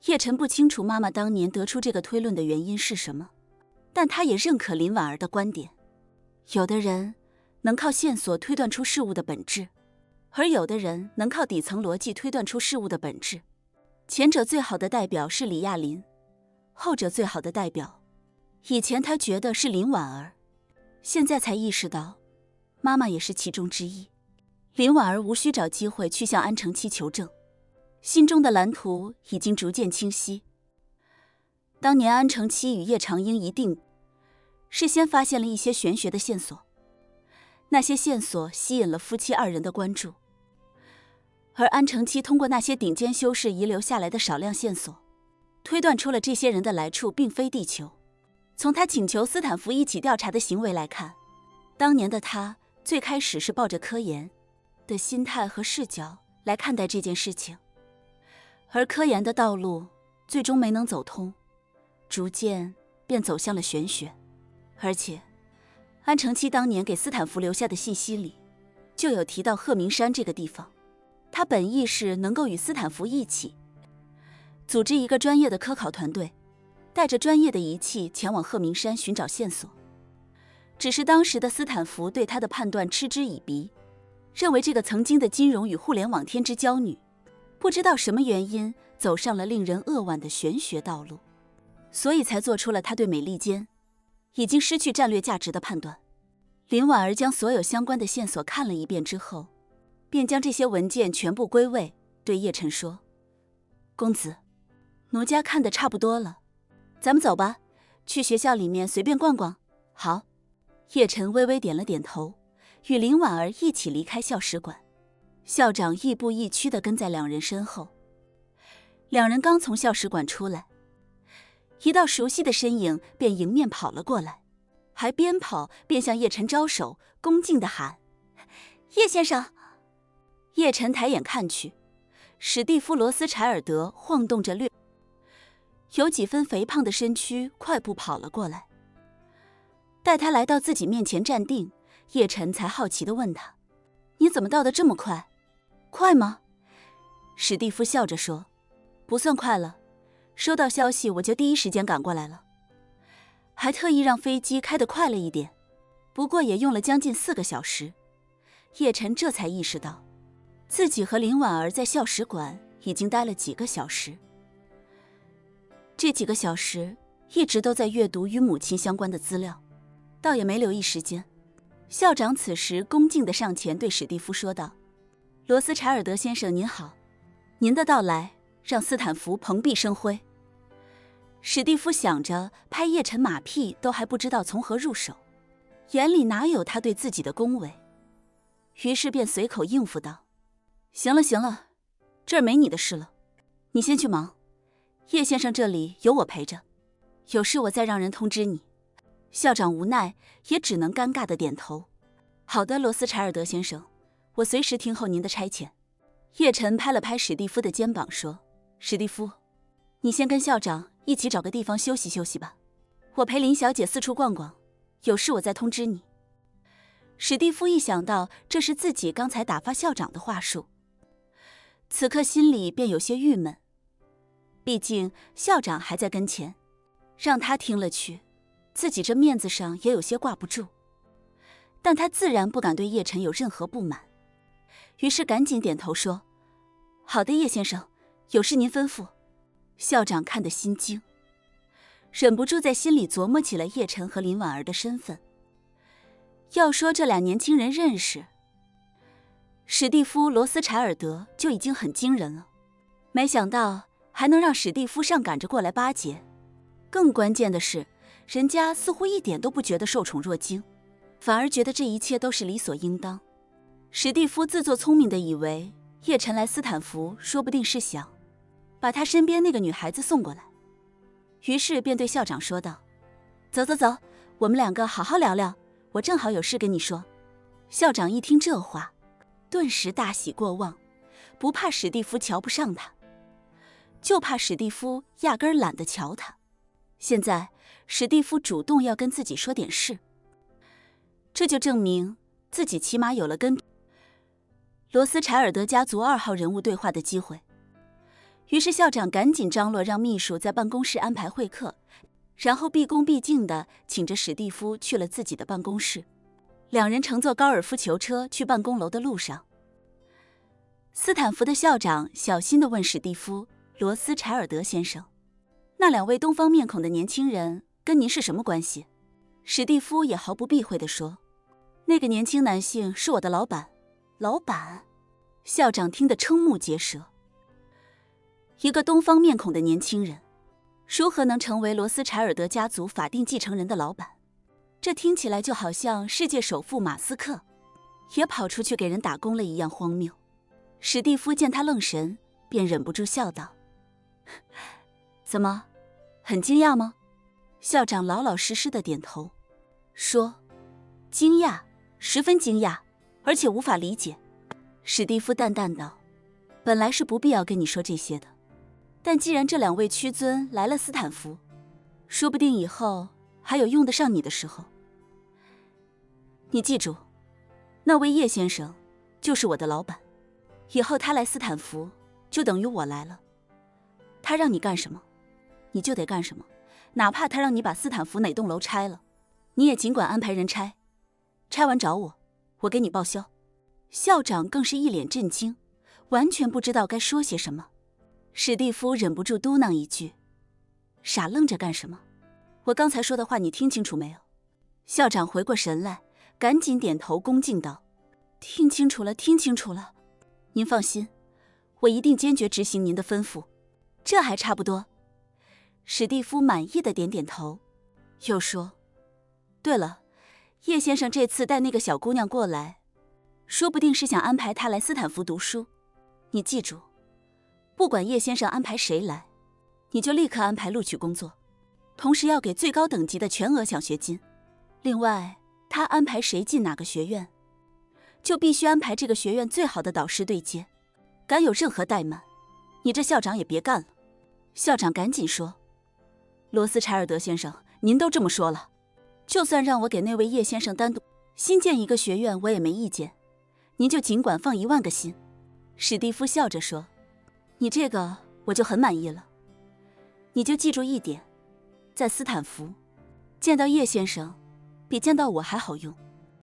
叶晨不清楚妈妈当年得出这个推论的原因是什么，但他也认可林婉儿的观点。有的人能靠线索推断出事物的本质，而有的人能靠底层逻辑推断出事物的本质。前者最好的代表是李亚林，后者最好的代表，以前他觉得是林婉儿，现在才意识到妈妈也是其中之一。林婉儿无需找机会去向安成期求证，心中的蓝图已经逐渐清晰。当年安成期与叶长英一定是先发现了一些玄学的线索，那些线索吸引了夫妻二人的关注，而安成期通过那些顶尖修士遗留下来的少量线索，推断出了这些人的来处并非地球。从他请求斯坦福一起调查的行为来看，当年的他最开始是抱着科研的心态和视角来看待这件事情，而科研的道路最终没能走通，逐渐便走向了玄学。而且安成期当年给斯坦福留下的信息里就有提到鹤鸣山这个地方，他本意是能够与斯坦福一起组织一个专业的科考团队，带着专业的仪器前往鹤鸣山寻找线索。只是当时的斯坦福对他的判断嗤之以鼻，认为这个曾经的金融与互联网天之骄女不知道什么原因走上了令人扼腕的玄学道路，所以才做出了他对美利坚已经失去战略价值的判断。林婉儿将所有相关的线索看了一遍之后，便将这些文件全部归位，对叶晨说：公子，奴家看得差不多了，咱们走吧，去学校里面随便逛逛。好。叶晨微微点了点头，与林婉儿一起离开校史馆。校长亦步亦趋地跟在两人身后。两人刚从校史馆出来，一道熟悉的身影便迎面跑了过来，还边跑边向叶晨招手，恭敬地喊：叶先生。叶晨抬眼看去，史蒂夫·罗斯柴尔德晃动着有几分肥胖的身躯快步跑了过来。待他来到自己面前站定，叶晨才好奇地问他：你怎么到得这么快？快吗？史蒂夫笑着说：不算快了，收到消息我就第一时间赶过来了，还特意让飞机开得快了一点，不过也用了将近4个小时。叶晨这才意识到自己和林婉儿在校史馆已经待了几个小时，这几个小时一直都在阅读与母亲相关的资料，倒也没留意时间。校长此时恭敬地上前对史蒂夫说道：罗斯柴尔德先生您好，您的到来让斯坦福蓬荜生辉。史蒂夫想着拍叶晨马屁都还不知道从何入手，眼里哪有他对自己的恭维，于是便随口应付道：行了行了，这儿没你的事了，你先去忙，叶先生这里有我陪着，有事我再让人通知你。校长无奈也只能尴尬地点头。好的，罗斯柴尔德先生，我随时听候您的差遣。叶晨拍了拍史蒂夫的肩膀说：史蒂夫，你先跟校长一起找个地方休息休息吧，我陪林小姐四处逛逛，有事我再通知你。史蒂夫一想到这是自己刚才打发校长的话术，此刻心里便有些郁闷，毕竟校长还在跟前，让他听了去，自己这面子上也有些挂不住。但他自然不敢对叶晨有任何不满，于是赶紧点头说：好的，叶先生，有事您吩咐。校长看得心惊，忍不住在心里琢磨起了叶晨和林婉儿的身份。要说这俩年轻人认识，史蒂夫·罗斯柴尔德就已经很惊人了，没想到还能让史蒂夫上赶着过来巴结。更关键的是，人家似乎一点都不觉得受宠若惊，反而觉得这一切都是理所应当。史蒂夫自作聪明地以为叶晨来斯坦福说不定是想把他身边那个女孩子送过来，于是便对校长说道：走走走，我们两个好好聊聊，我正好有事跟你说。校长一听这话，顿时大喜过望，不怕史蒂夫瞧不上他，就怕史蒂夫压根儿懒得瞧他。现在史蒂夫主动要跟自己说点事，这就证明自己起码有了跟罗斯柴尔德家族2号人物对话的机会。于是校长赶紧张罗让秘书在办公室安排会客，然后毕恭毕敬地请着史蒂夫去了自己的办公室。两人乘坐高尔夫球车去办公楼的路上，斯坦福的校长小心地问史蒂夫：“罗斯柴尔德先生，那两位东方面孔的年轻人跟您是什么关系？”史蒂夫也毫不避讳地说：“那个年轻男性是我的老板。”老板？校长听得瞠目结舌。一个东方面孔的年轻人，如何能成为罗斯柴尔德家族法定继承人的老板？这听起来就好像世界首富马斯克也跑出去给人打工了一样荒谬。史蒂夫见他愣神，便忍不住笑道：“怎么，很惊讶吗？”校长老老实实的点头，说：“惊讶，十分惊讶，而且无法理解。”史蒂夫淡淡道：“本来是不必要跟你说这些的，但既然这两位屈尊来了斯坦福，说不定以后还有用得上你的时候。你记住，那位叶先生就是我的老板，以后他来斯坦福就等于我来了。他让你干什么，你就得干什么，哪怕他让你把斯坦福哪栋楼拆了，你也尽管安排人拆，拆完找我，我给你报销。”校长更是一脸震惊，完全不知道该说些什么。史蒂夫忍不住嘟囔一句：“傻愣着干什么？我刚才说的话你听清楚没有？”校长回过神来，赶紧点头恭敬道：“听清楚了，听清楚了。您放心，我一定坚决执行您的吩咐。这还差不多。”史蒂夫满意的点点头，又说：“对了，叶先生这次带那个小姑娘过来，说不定是想安排她来斯坦福读书。你记住，不管叶先生安排谁来，你就立刻安排录取工作，同时要给最高等级的全额奖学金。另外，他安排谁进哪个学院，就必须安排这个学院最好的导师对接。敢有任何怠慢，你这校长也别干了。”校长赶紧说：“罗斯柴尔德先生，您都这么说了，就算让我给那位叶先生单独新建一个学院，我也没意见。您就尽管放10000个心。”史蒂夫笑着说：“你这个我就很满意了。你就记住一点，在斯坦福，见到叶先生比见到我还好用。”